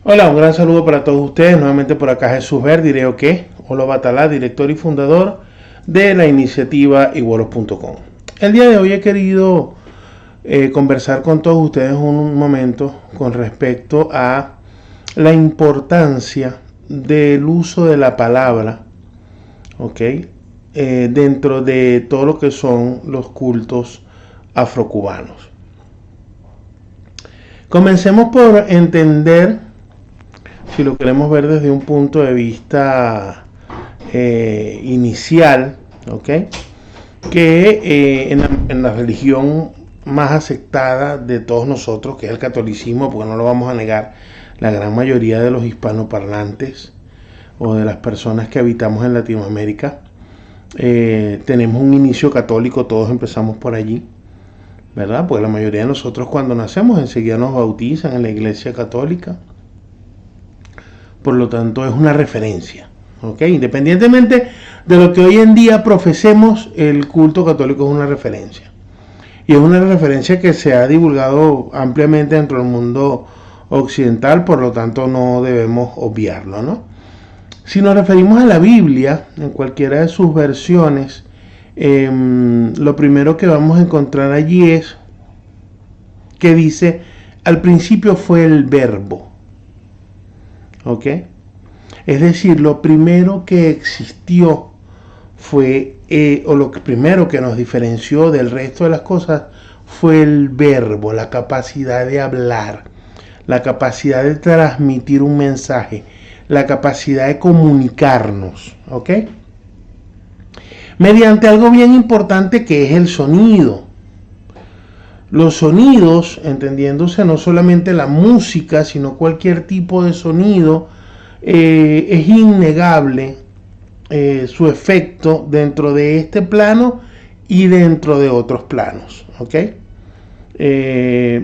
Hola, un gran saludo para todos ustedes. Nuevamente por acá Jesús Direo que Olo Batalá, director y fundador de la iniciativa igualos.com. El día de hoy he querido conversar con todos ustedes un momento con respecto a la importancia del uso de la palabra, ¿ok? Dentro de todo lo que son los cultos afrocubanos. Comencemos por entender, si lo queremos ver desde un punto de vista inicial, ¿ok? Que en la religión más aceptada de todos nosotros, que es el catolicismo, porque no lo vamos a negar, la gran mayoría de los hispanoparlantes o de las personas que habitamos en Latinoamérica, tenemos un inicio católico, todos empezamos por allí, ¿verdad? Porque la mayoría de nosotros cuando nacemos enseguida nos bautizan en la iglesia católica. Por lo tanto, es una referencia, ¿ok? Independientemente de lo que hoy en día profesemos, el culto católico es una referencia. Y es una referencia que se ha divulgado ampliamente dentro del mundo occidental, por lo tanto no debemos obviarlo, ¿no? Si nos referimos a la Biblia, en cualquiera de sus versiones, lo primero que vamos a encontrar allí es que dice, al principio fue el verbo. ¿Ok? Es decir, lo primero que existió fue, o lo primero que nos diferenció del resto de las cosas fue el verbo, la capacidad de hablar, la capacidad de transmitir un mensaje, la capacidad de comunicarnos, ¿ok? Mediante algo bien importante que es el sonido. Los sonidos, entendiéndose no solamente la música, sino cualquier tipo de sonido, es innegable su efecto dentro de este plano y dentro de otros planos, ¿ok?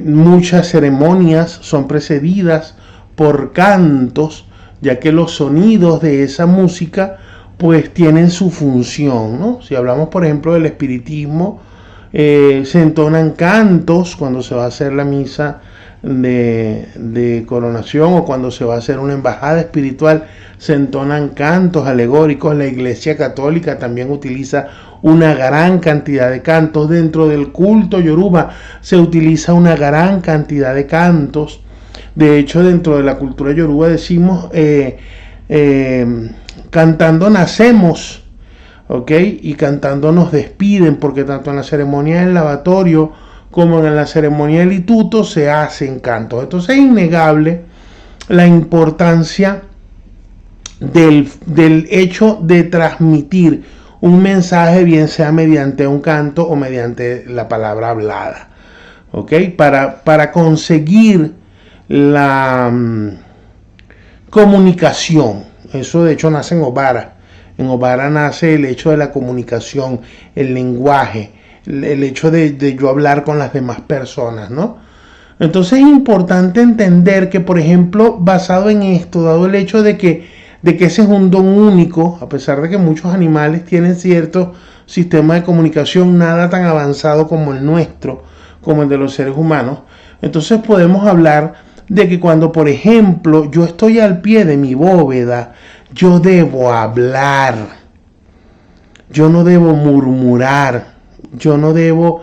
Muchas ceremonias son precedidas por cantos, ya que los sonidos de esa música pues tienen su función, ¿no? Si hablamos por ejemplo del espiritismo, se entonan cantos cuando se va a hacer la misa de coronación o cuando se va a hacer una embajada espiritual, se entonan cantos alegóricos. La Iglesia Católica también utiliza una gran cantidad de cantos. Dentro del culto yoruba se utiliza una gran cantidad de cantos. De hecho, dentro de la cultura yoruba decimos cantando nacemos, ¿ok? Y cantando nos despiden, porque tanto en la ceremonia del lavatorio como en la ceremonia del ituto se hacen cantos. Entonces es innegable la importancia del hecho de transmitir un mensaje, bien sea mediante un canto o mediante la palabra hablada, ¿ok? Para conseguir la comunicación. Eso de hecho nace en Obara. En Obara nace el hecho de la comunicación, el lenguaje, el hecho de yo hablar con las demás personas, ¿no? Entonces es importante entender que, por ejemplo, basado en esto, dado el hecho de que ese es un don único, a pesar de que muchos animales tienen cierto sistema de comunicación nada tan avanzado como el nuestro, como el de los seres humanos, entonces podemos hablar de que cuando, por ejemplo, yo estoy al pie de mi bóveda, yo debo hablar, yo no debo murmurar, yo no debo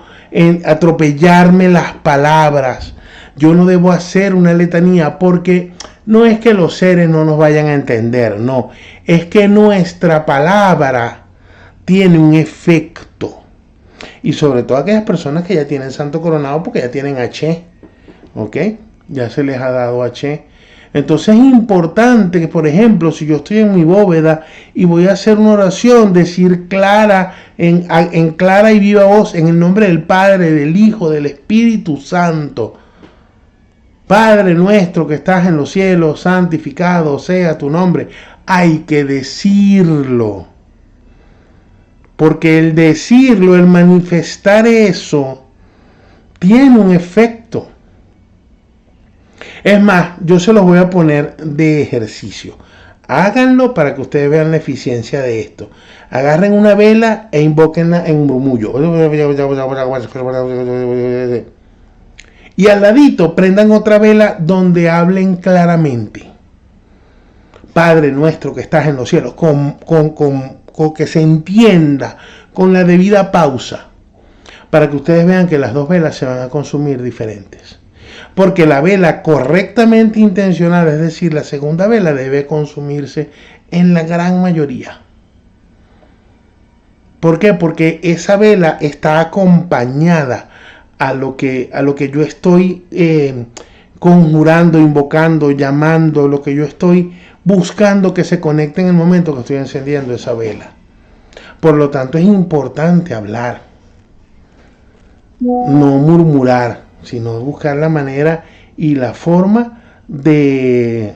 atropellarme las palabras, yo no debo hacer una letanía, porque no es que los seres no nos vayan a entender, no, es que nuestra palabra tiene un efecto. Y sobre todo aquellas personas que ya tienen santo coronado, porque ya tienen H, ¿ok? Ya se les ha dado H. Entonces es importante que, por ejemplo, si yo estoy en mi bóveda y voy a hacer una oración, decir clara, en clara y viva voz, en el nombre del Padre, del Hijo, del Espíritu Santo. Padre nuestro que estás en los cielos, santificado sea tu nombre. Hay que decirlo. Porque el decirlo, el manifestar eso, tiene un efecto. Es más, yo se los voy a poner de ejercicio. Háganlo para que ustedes vean la eficiencia de esto. Agarren una vela e invóquenla en murmullo. Y al ladito prendan otra vela donde hablen claramente. Padre nuestro que estás en los cielos, con que se entienda con la debida pausa, para que ustedes vean que las dos velas se van a consumir diferentes. Porque la vela correctamente intencionada, es decir, la segunda vela, debe consumirse en la gran mayoría. ¿Por qué? Porque esa vela está acompañada a lo que yo estoy conjurando, invocando, llamando, lo que yo estoy buscando que se conecte en el momento que estoy encendiendo esa vela. Por lo tanto, es importante hablar, no murmurar, sino buscar la manera y la forma de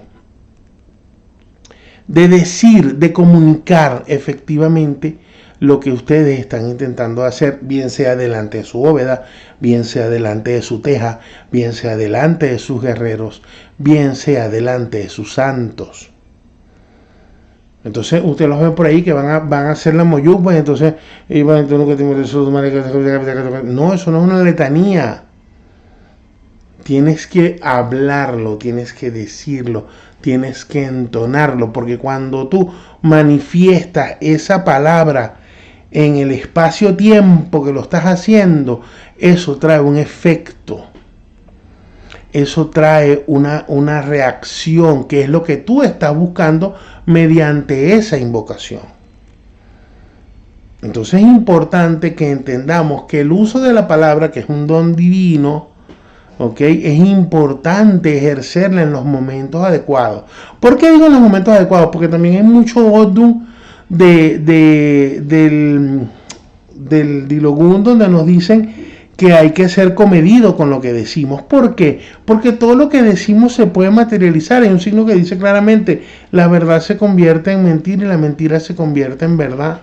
decir, de comunicar efectivamente lo que ustedes están intentando hacer, bien sea delante de su bóveda, bien sea delante de su teja, bien sea delante de sus guerreros, bien sea delante de sus santos. Entonces usted los ve por ahí que van a hacer la moyupa y entonces no, eso no es una letanía. Tienes que hablarlo, tienes que decirlo, tienes que entonarlo, porque cuando tú manifiestas esa palabra en el espacio-tiempo que lo estás haciendo, eso trae un efecto. Eso trae una reacción, que es lo que tú estás buscando mediante esa invocación. Entonces es importante que entendamos que el uso de la palabra, que es un don divino, ¿okay? Es importante ejercerla en los momentos adecuados. ¿Por qué digo en los momentos adecuados? Porque también hay mucho odum del Dilogún donde nos dicen que hay que ser comedido con lo que decimos. ¿Por qué? Porque todo lo que decimos se puede materializar. Hay un signo que dice claramente, la verdad se convierte en mentira y la mentira se convierte en verdad.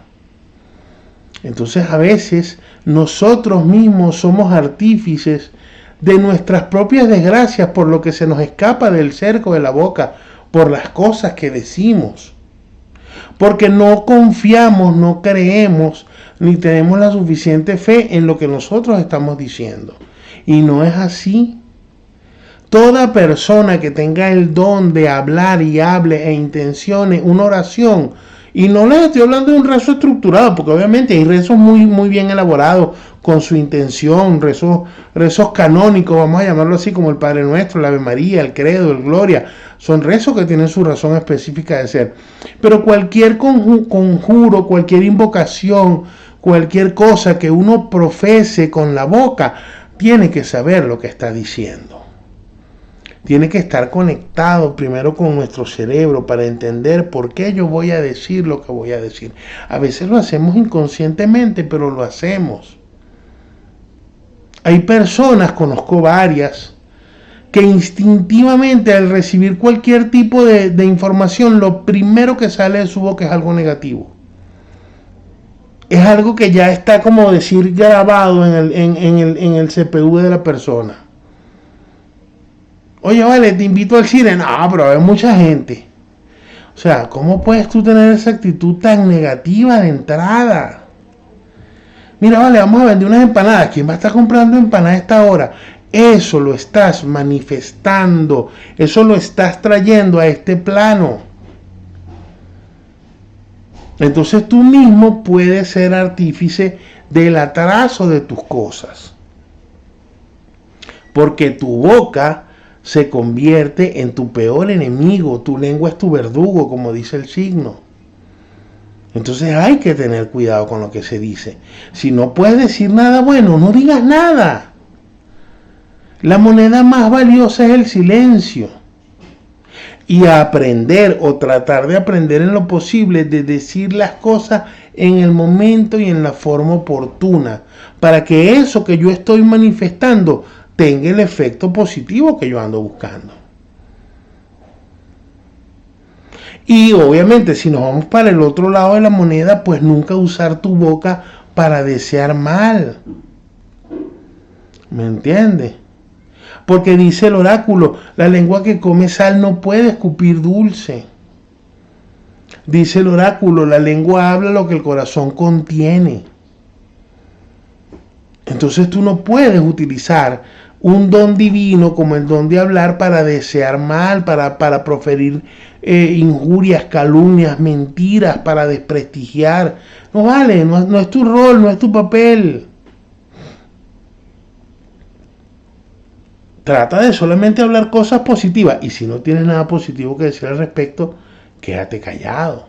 Entonces a veces nosotros mismos somos artífices de nuestras propias desgracias por lo que se nos escapa del cerco de la boca, por las cosas que decimos. Porque no confiamos, no creemos, ni tenemos la suficiente fe en lo que nosotros estamos diciendo. Y no es así. Toda persona que tenga el don de hablar y hable e intencione una oración, y no les estoy hablando de un rezo estructurado, porque obviamente hay rezos muy bien elaborados con su intención, rezos canónicos, vamos a llamarlo así, como el Padre Nuestro, la Ave María, el Credo, el Gloria. Son rezos que tienen su razón específica de ser. Pero cualquier conjuro, cualquier invocación, cualquier cosa que uno profese con la boca, tiene que saber lo que está diciendo. Tiene que estar conectado primero con nuestro cerebro para entender por qué yo voy a decir lo que voy a decir. A veces lo hacemos inconscientemente, pero lo hacemos. Hay personas, conozco varias, que instintivamente al recibir cualquier tipo de información, lo primero que sale de su boca es algo negativo. Es algo que ya está, como decir, grabado en el CPU de la persona. Oye, vale, te invito al cine. No, pero hay mucha gente. O sea, ¿cómo puedes tú tener esa actitud tan negativa de entrada? Mira, vale, vamos a vender unas empanadas. ¿Quién va a estar comprando empanadas a esta hora? Eso lo estás manifestando. Eso lo estás trayendo a este plano. Entonces tú mismo puedes ser artífice del atraso de tus cosas. Porque tu boca se convierte en tu peor enemigo. Tu lengua es tu verdugo, como dice el signo. Entonces hay que tener cuidado con lo que se dice. Si no puedes decir nada bueno, no digas nada. La moneda más valiosa es el silencio. Y aprender o tratar de aprender en lo posible de decir las cosas en el momento y en la forma oportuna, para que eso que yo estoy manifestando tenga el efecto positivo que yo ando buscando. Y obviamente si nos vamos para el otro lado de la moneda, pues nunca usar tu boca para desear mal. ¿Me entiendes? Porque dice el oráculo, la lengua que come sal no puede escupir dulce. Dice el oráculo, la lengua habla lo que el corazón contiene. Entonces tú no puedes utilizar un don divino como el don de hablar para desear mal, para proferir injurias, calumnias, mentiras para desprestigiar. No vale, no es tu rol, no es tu papel. Trata de solamente hablar cosas positivas. Y si no tienes nada positivo que decir al respecto, quédate callado.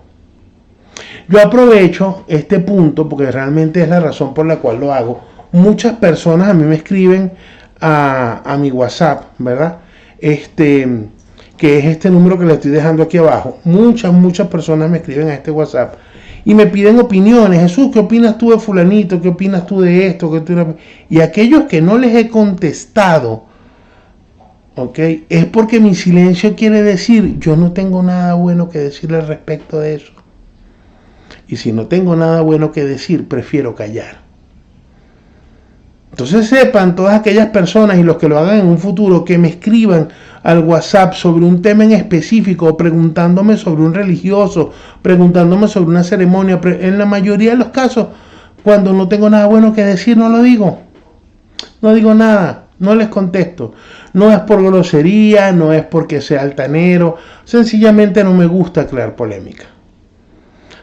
Yo aprovecho este punto porque realmente es la razón por la cual lo hago. Muchas personas a mí me escriben a mi WhatsApp, ¿verdad? Que es este número que le estoy dejando aquí abajo. Muchas personas me escriben a este WhatsApp y me piden opiniones. Jesús, ¿qué opinas tú de fulanito? ¿Qué opinas tú de esto? Y aquellos que no les he contestado, ¿ok? Es porque mi silencio quiere decir, yo no tengo nada bueno que decirle al respecto de eso. Y si no tengo nada bueno que decir, prefiero callar. Entonces sepan todas aquellas personas y los que lo hagan en un futuro que me escriban al WhatsApp sobre un tema en específico, preguntándome sobre un religioso, preguntándome sobre una ceremonia. En la mayoría de los casos, cuando no tengo nada bueno que decir, no lo digo. No digo nada, no les contesto. No es por grosería, no es porque sea altanero, sencillamente no me gusta crear polémica.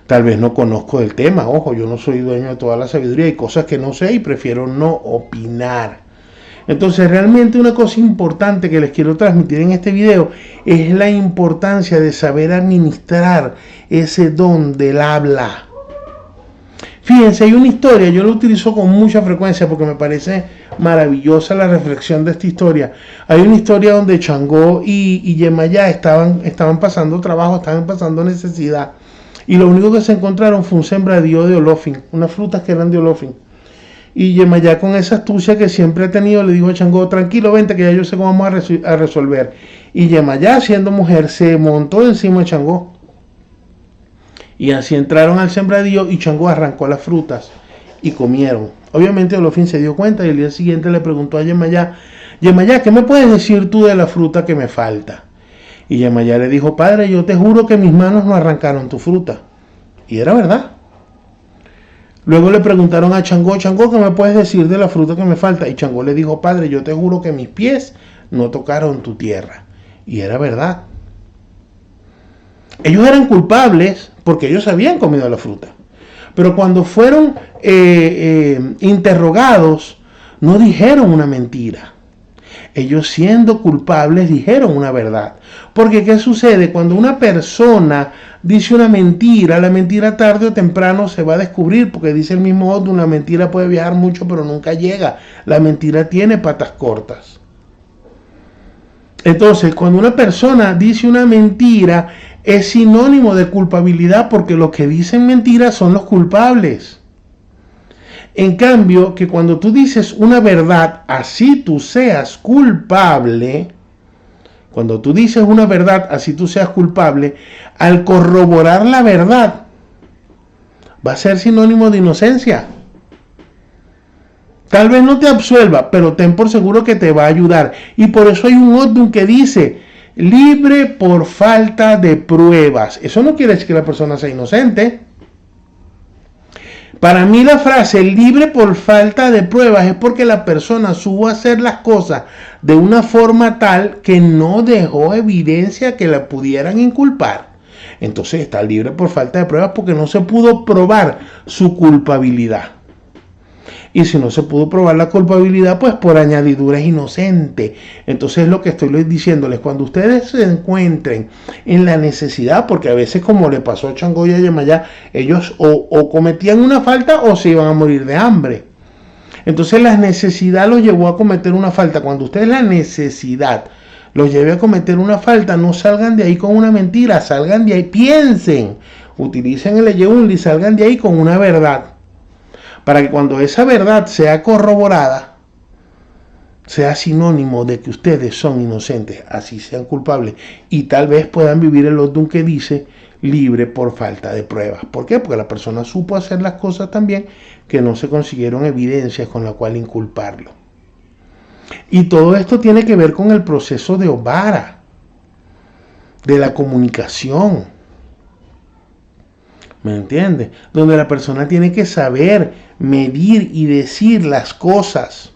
Tal vez no conozco del tema, ojo, yo no soy dueño de toda la sabiduría, hay cosas que no sé y prefiero no opinar. Entonces realmente una cosa importante que les quiero transmitir en este video es la importancia de saber administrar ese don del habla. Fíjense, hay una historia, yo la utilizo con mucha frecuencia porque me parece maravillosa la reflexión de esta historia. Hay una historia donde Changó y Yemayá estaban pasando trabajo, estaban pasando necesidad. Y lo único que se encontraron fue un sembradío de olófin, unas frutas que eran de olófin. Y Yemayá, con esa astucia que siempre ha tenido, le dijo a Changó, tranquilo, vente que ya yo sé cómo vamos a resolver. Y Yemayá, siendo mujer, se montó encima de Changó. Y así entraron al sembradío y Changó arrancó las frutas y comieron. Obviamente Olófin se dio cuenta y el día siguiente le preguntó a Yemayá, Yemayá, ¿qué me puedes decir tú de la fruta que me falta? Y Yemayá le dijo, padre, yo te juro que mis manos no arrancaron tu fruta. Y era verdad. Luego le preguntaron a Changó, Changó, ¿qué me puedes decir de la fruta que me falta? Y Changó le dijo, padre, yo te juro que mis pies no tocaron tu tierra. Y era verdad. Ellos eran culpables porque ellos habían comido la fruta. Pero cuando fueron interrogados, no dijeron una mentira. Ellos, siendo culpables, dijeron una verdad. Porque ¿qué sucede? Cuando una persona dice una mentira, la mentira tarde o temprano se va a descubrir, porque dice el mismo Otto, una mentira puede viajar mucho pero nunca llega. La mentira tiene patas cortas. Entonces, cuando una persona dice una mentira, es sinónimo de culpabilidad, porque los que dicen mentiras son los culpables. En cambio, que cuando tú dices una verdad, así tú seas culpable, cuando tú dices una verdad, así tú seas culpable, al corroborar la verdad, va a ser sinónimo de inocencia. Tal vez no te absuelva, pero ten por seguro que te va a ayudar. Y por eso hay un Odun que dice, libre por falta de pruebas. Eso no quiere decir que la persona sea inocente. Para mí la frase libre por falta de pruebas es porque la persona supo hacer las cosas de una forma tal que no dejó evidencia que la pudieran inculpar. Entonces está libre por falta de pruebas porque no se pudo probar su culpabilidad. Y si no se pudo probar la culpabilidad, pues por añadidura es inocente. Entonces lo que estoy diciéndoles, cuando ustedes se encuentren en la necesidad, porque a veces como le pasó a Changó y a Yemayá, ellos o cometían una falta o se iban a morir de hambre. Entonces la necesidad los llevó a cometer una falta. Cuando ustedes la necesidad los lleve a cometer una falta, no salgan de ahí con una mentira, salgan de ahí, piensen, utilicen el Eyeunli y salgan de ahí con una verdad. Para que cuando esa verdad sea corroborada, sea sinónimo de que ustedes son inocentes, así sean culpables, y tal vez puedan vivir el Odun que dice libre por falta de pruebas. ¿Por qué? Porque la persona supo hacer las cosas también que no se consiguieron evidencias con la cual inculparlo. Y todo esto tiene que ver con el proceso de Obara, de la comunicación. ¿Me entiendes? Donde la persona tiene que saber medir y decir las cosas.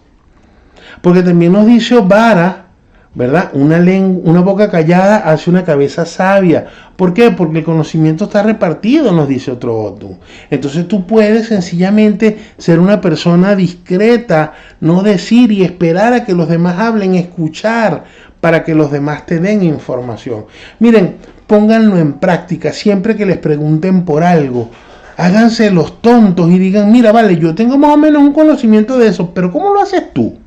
Porque también nos dice Obara, ¿verdad? Una boca callada hace una cabeza sabia. ¿Por qué? Porque el conocimiento está repartido, nos dice otro Odu. Entonces tú puedes sencillamente ser una persona discreta, no decir y esperar a que los demás hablen, escuchar para que los demás te den información. Miren, pónganlo en práctica siempre que les pregunten por algo. Háganse los tontos y digan, mira, vale, yo tengo más o menos un conocimiento de eso, pero ¿cómo lo haces tú?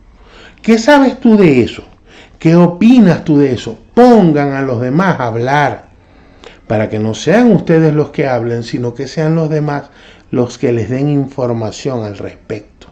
¿Qué sabes tú de eso? ¿Qué opinas tú de eso? Pongan a los demás a hablar, para que no sean ustedes los que hablen, sino que sean los demás los que les den información al respecto.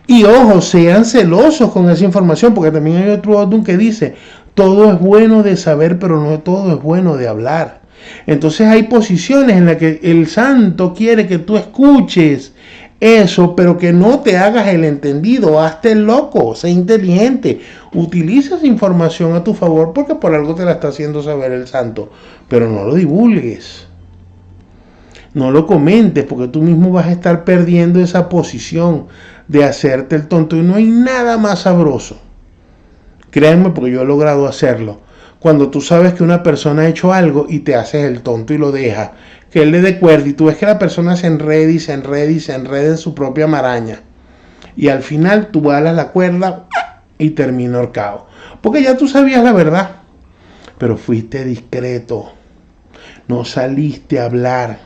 Y ojo, sean celosos con esa información, porque también hay otro Odun que dice, todo es bueno de saber, pero no todo es bueno de hablar. Entonces hay posiciones en las que el santo quiere que tú escuches eso, pero que no te hagas el entendido, hazte el loco, sé inteligente, utiliza esa información a tu favor porque por algo te la está haciendo saber el santo, pero no lo divulgues, no lo comentes porque tú mismo vas a estar perdiendo esa posición de hacerte el tonto y no hay nada más sabroso. Créanme porque yo he logrado hacerlo. Cuando tú sabes que una persona ha hecho algo y te haces el tonto y lo deja, que él le dé cuerda y tú ves que la persona se enreda y se enreda y se enreda en su propia maraña. Y al final tú balas la cuerda y termina ahorcado. Porque ya tú sabías la verdad, pero fuiste discreto. No saliste a hablar,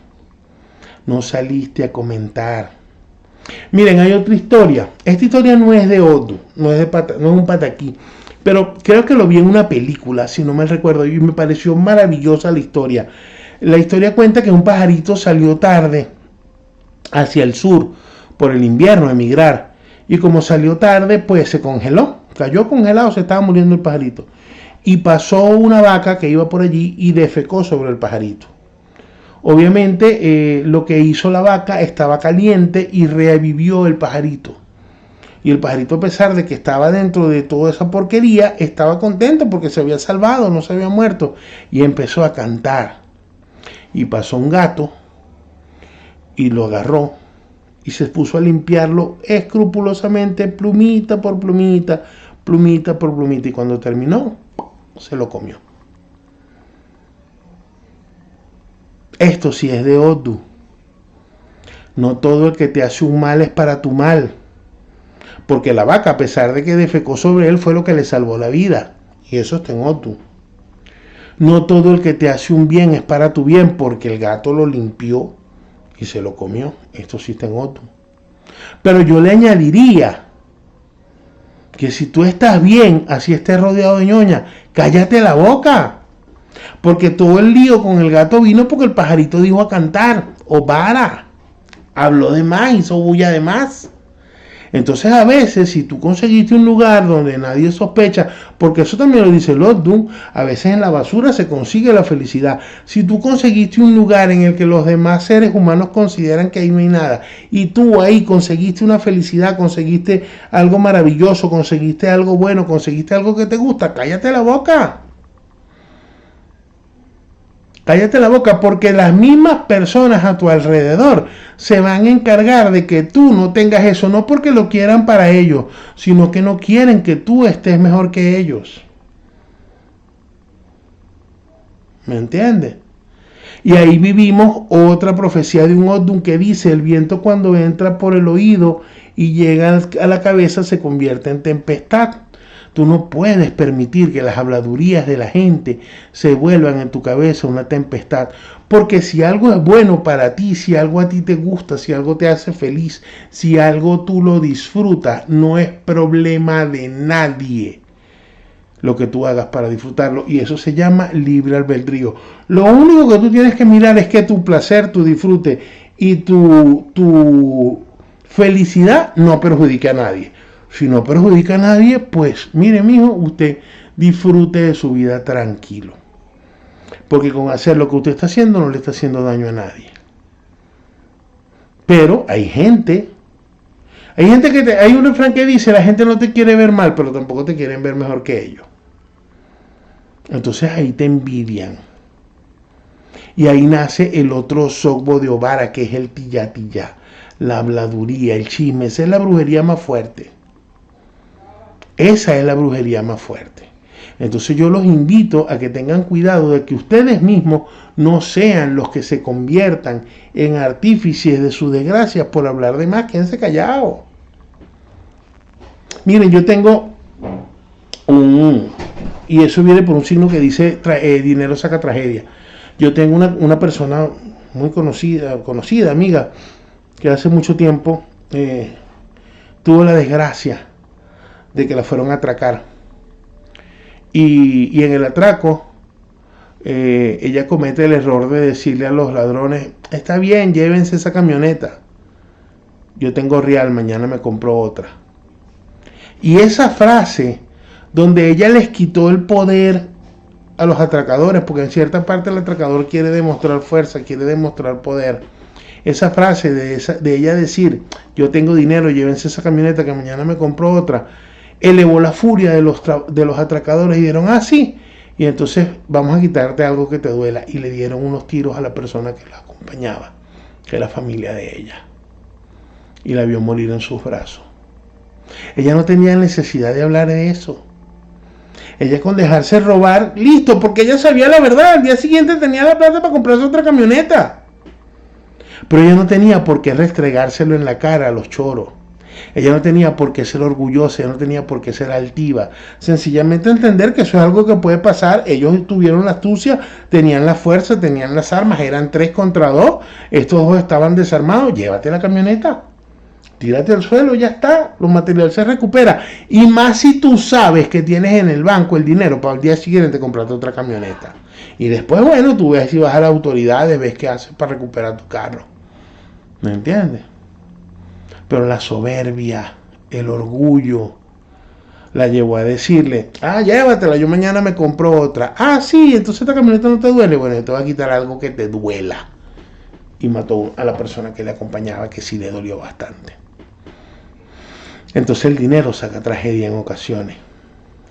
no saliste a comentar. Miren, hay otra historia. Esta historia no es de Odu, no es un pataquí. Pero creo que lo vi en una película, si no mal recuerdo, y me pareció maravillosa la historia. La historia cuenta que un pajarito salió tarde hacia el sur por el invierno a emigrar. Y como salió tarde, pues se congeló. Cayó congelado, se estaba muriendo el pajarito. Y pasó una vaca que iba por allí y defecó sobre el pajarito. Obviamente lo que hizo la vaca estaba caliente y revivió el pajarito. Y el pajarito, a pesar de que estaba dentro de toda esa porquería, estaba contento porque se había salvado, no se había muerto. Y empezó a cantar. Y pasó un gato y lo agarró y se puso a limpiarlo escrupulosamente, plumita por plumita, plumita por plumita. Y cuando terminó, se lo comió. Esto sí es de Odu. No todo el que te hace un mal es para tu mal. Porque la vaca, a pesar de que defecó sobre él, fue lo que le salvó la vida. Y eso está en Odu. No todo el que te hace un bien es para tu bien, porque el gato lo limpió y se lo comió. Esto sí está en Odu. Pero yo le añadiría que si tú estás bien, así estés rodeado de ñoña, cállate la boca. Porque todo el lío con el gato vino porque el pajarito dijo a cantar, o para. Habló de más, hizo bulla de más. Entonces a veces si tú conseguiste un lugar donde nadie sospecha, porque eso también lo dice el Odun, a veces en la basura se consigue la felicidad. Si tú conseguiste un lugar en el que los demás seres humanos consideran que ahí no hay nada, y tú ahí conseguiste una felicidad, conseguiste algo maravilloso, conseguiste algo bueno, conseguiste algo que te gusta, cállate la boca. Cállate la boca porque las mismas personas a tu alrededor se van a encargar de que tú no tengas eso, no porque lo quieran para ellos, sino que no quieren que tú estés mejor que ellos. ¿Me entiendes? Y ahí vivimos otra profecía de un Odun que dice, el viento cuando entra por el oído y llega a la cabeza se convierte en tempestad. Tú no puedes permitir que las habladurías de la gente se vuelvan en tu cabeza una tempestad. Porque si algo es bueno para ti, si algo a ti te gusta, si algo te hace feliz, si algo tú lo disfrutas, no es problema de nadie lo que tú hagas para disfrutarlo. Y eso se llama libre albedrío. Lo único que tú tienes que mirar es que tu placer, tu disfrute y tu felicidad no perjudique a nadie. Si no perjudica a nadie, pues mire, mijo, usted disfrute de su vida tranquilo. Porque con hacer lo que usted está haciendo no le está haciendo daño a nadie. Pero hay gente que hay un refrán que dice, la gente no te quiere ver mal, pero tampoco te quieren ver mejor que ellos. Entonces ahí te envidian. Y ahí nace el otro sogbo de Obara, que es el tilla, la habladuría, el chisme. Esa es la brujería más fuerte. Esa es la brujería más fuerte. Entonces yo los invito a que tengan cuidado de que ustedes mismos no sean los que se conviertan en artífices de sus desgracias por hablar de más. Quédense callados. Miren, yo tengo y eso viene por un signo que dice dinero saca tragedia. Yo tengo una persona muy conocida, amiga, que hace mucho tiempo tuvo la desgracia de que la fueron a atracar. Y en el atraco, ella comete el error de decirle a los ladrones: está bien, llévense esa camioneta. Yo tengo real, mañana me compro otra. Y esa frase, donde ella les quitó el poder a los atracadores, porque en cierta parte el atracador quiere demostrar fuerza, quiere demostrar poder. Esa frase de ella decir: yo tengo dinero, llévense esa camioneta que mañana me compro otra, elevó la furia de los atracadores y dijeron: ah, sí, y entonces vamos a quitarte algo que te duela. Y le dieron unos tiros a la persona que la acompañaba, que era la familia de ella, y la vio morir en sus brazos. Ella no tenía necesidad de hablar de eso. Ella, con dejarse robar, listo, porque ella sabía la verdad. Al día siguiente tenía la plata para comprarse otra camioneta. Pero ella no tenía por qué restregárselo en la cara a los choros. Ella no tenía por qué ser orgullosa, ella no tenía por qué ser altiva. Sencillamente entender que eso es algo que puede pasar. Ellos tuvieron la astucia, tenían la fuerza, tenían las armas, eran 3 contra 2. Estos 2 estaban desarmados. Llévate la camioneta, tírate al suelo, ya está, los materiales se recupera. Y más si tú sabes que tienes en el banco el dinero para el día siguiente comprarte otra camioneta. Y después, bueno, tú ves si vas a las autoridades, ves qué haces para recuperar tu carro. ¿Me entiendes? Pero la soberbia, el orgullo, la llevó a decirle: ah, llévatela, yo mañana me compro otra. Ah, sí, entonces esta camioneta no te duele. Bueno, yo te voy a quitar algo que te duela. Y mató a la persona que le acompañaba, que sí le dolió bastante. Entonces el dinero saca tragedia en ocasiones,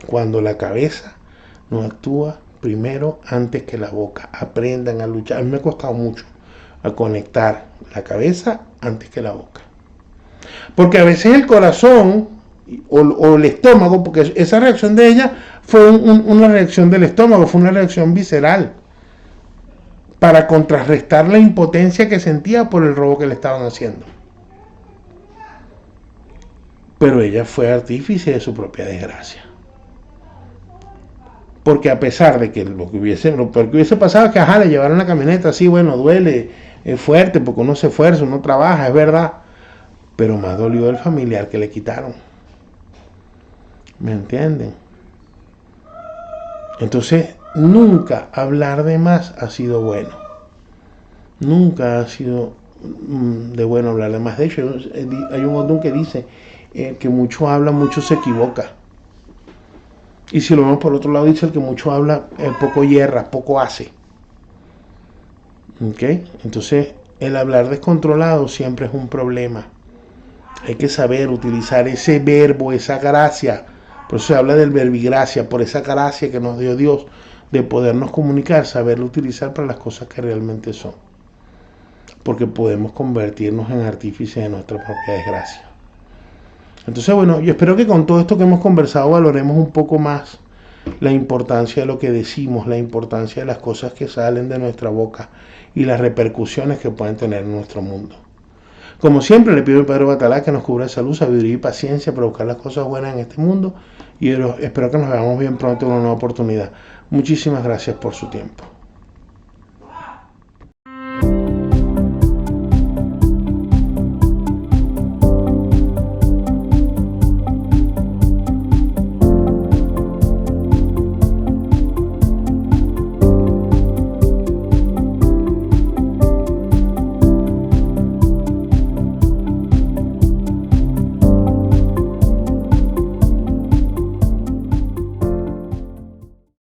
cuando la cabeza no actúa primero antes que la boca. Aprendan a luchar. A mí me ha costado mucho a conectar la cabeza antes que la boca. Porque a veces el corazón o el estómago, porque esa reacción de ella fue una reacción del estómago, fue una reacción visceral, para contrarrestar la impotencia que sentía por el robo que le estaban haciendo. Pero ella fue artífice de su propia desgracia. Porque a pesar de que lo peor que hubiese pasado es que le llevaron la camioneta, sí, bueno, duele, es fuerte porque uno se esfuerza, uno trabaja, es verdad. Pero más dolió el familiar que le quitaron. ¿Me entienden? Entonces, nunca hablar de más ha sido bueno. Nunca ha sido de bueno hablar de más. De hecho, hay un otro que dice que mucho habla, mucho se equivoca. Y si lo vemos por otro lado, dice: el que mucho habla, poco hierra, poco hace. ¿Ok? Entonces, el hablar descontrolado siempre es un problema. Hay que saber utilizar ese verbo, esa gracia. Por eso se habla del verbigracia, por esa gracia que nos dio Dios de podernos comunicar, saberlo utilizar para las cosas que realmente son. Porque podemos convertirnos en artífices de nuestra propia desgracia. Entonces, bueno, yo espero que con todo esto que hemos conversado valoremos un poco más la importancia de lo que decimos, la importancia de las cosas que salen de nuestra boca y las repercusiones que pueden tener en nuestro mundo. Como siempre, le pido al Padre Batalá que nos cubra de salud, sabiduría y paciencia para buscar las cosas buenas en este mundo, y espero que nos veamos bien pronto en una nueva oportunidad. Muchísimas gracias por su tiempo.